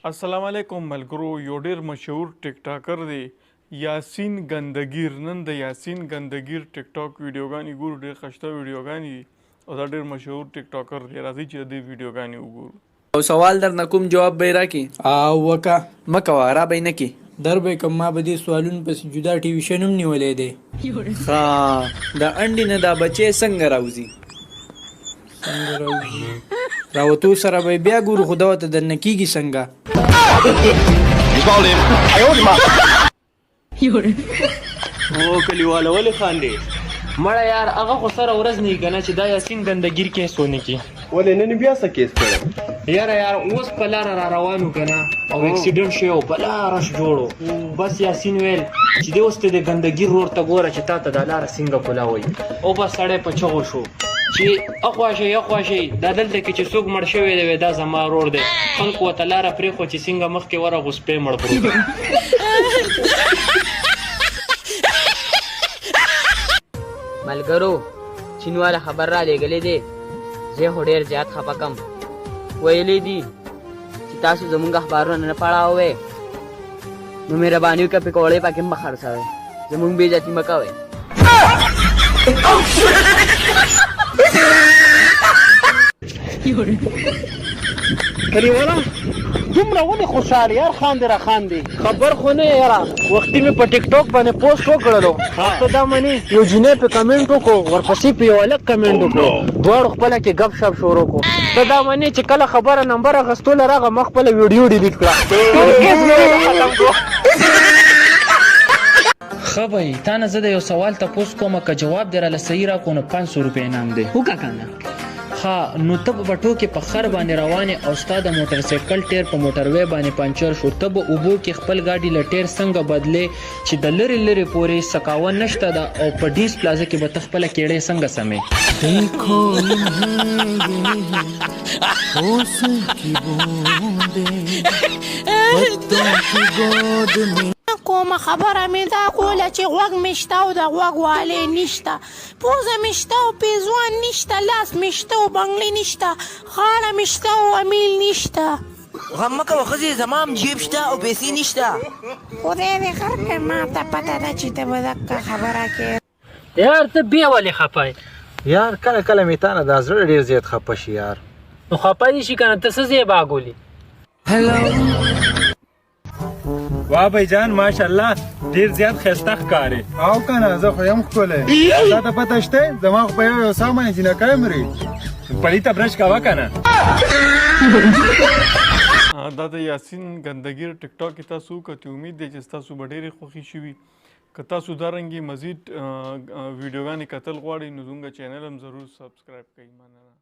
السلام علیکم ملګرو. یو ډیر مشهور ټیک ټاکر دی یاسین ګندګیر. نن د یاسین ګندګیر ټیک ټاک ویډیوګانې ګورو. ډیر خشته ویډیوګانې دي او دا ډیر مشهور ټیک ټاکر دی. راځئ چې د دې ویډیوګانې وګورو. او سوال در نکوم جواب به راکې وکا مکوه را به نه کې در به کوم ما به دې سوالونو پس جدا ټیویشن هم نیولې دی. ها دا انډي نه دا بچي څنګه راوځي راوتو سره به بیا ګورو خو دا ته د نکیږي څنګه. او کلیواله ولې خاندې مړه یار هغه خو سره ورځ نه کنه چې دا یاسین ګندګیر کې سونه کې ولې نن بیا څه کیس کړو یار اوس په لار را روانو کنه او اکسیډنټ شو په لار جوړو بس یاسین ویل چې د اوس ته د ګندګیر روړ ته ګوره چې تا ته د لار څنګه کولاوي او بس سړی په چغو شو چې اخواشي دا دلته کې چې څوک مړ شوی دی دا زما روړ دی خلکو ته لار پرې خو چې څنګه مخکې ورغوس په مړ پروت ملګرو چینواله خبر را لېږلې دی زه خو ډېر زیات خفه کم ویلې دي چې تاسو زمونږ اخبارونه نه پړاوئ نو مهرباني وکړئ پکوړې پکې مه خرڅوئ زمونږ بې عزتي مه کوئ. کلیواله دومره ولې خوشحال یار خاندې را خاندې خبر خو نه یاره وختي مې په ټیک ټاک باندې پوسټ وکړلو ته دا منې یو جینۍ په کمنټ وکړو ورپسې په یو هلک کمنټ وکړو دواړو خپله کې گپ شپ شروع کړو ته دا منې چې کله خبره نمبر اخیستوله راغه ما خپله ویډیو ډیلیټ کړه ښه بهی تا نه زه د یو سوال تپوس کوم که جواب دې راله صحیح راکړو نو 500 روپۍ انعام دی وکړه کنه ها نو ته په بټو کې په خر باندې روانې او ستا د موټر سایکل ټیر په موټروي باندې پنچر شو ته به اوبو کې خپل ګاډي له ټیر څنګه بدلې چې د لرې پورې سکاوه نشته ده او په ډیس پلازه کې به ته خپله کیړې څنګه سمې کومه خبره مې دا کوله چې غوږ مې شته او د غوږ والې نشته پوزه مې شته او پیزوان نشته لاس مې شته او بنګلې نشته غاړه مې شته او امیل نشته غم مه کوه ښځې زما هم جیب شته او پیسې نشته خدای دې خیر کړي ما ته پته ده چې ته به دقه خبره کوې یار ته بیا ولې خفه یار کله کله مې تا نه دا زړه ډېر زیات خفه شي یار نو خفه دې شي که نه ته څه ځای باګولي واه بھائی جان ماشاءالله ډیر زیات ښایسته ښکارې او کنه زه خو یم ښکلی تا ته پته شته زما خو په یو ساه باندې جینکۍ مري پړي ته برش کوه کنه. دا د یاسین ګندګیر ټیک ټاک کې تاسو وکتئ. امید دی چې ستاسو به ډېرې خوښې شوي. که تاسو دارنګې مزید ویډیوګانې کتل غواړئ نو زموږ چینل هم ضرور سبسکرایب کړئ. مننه.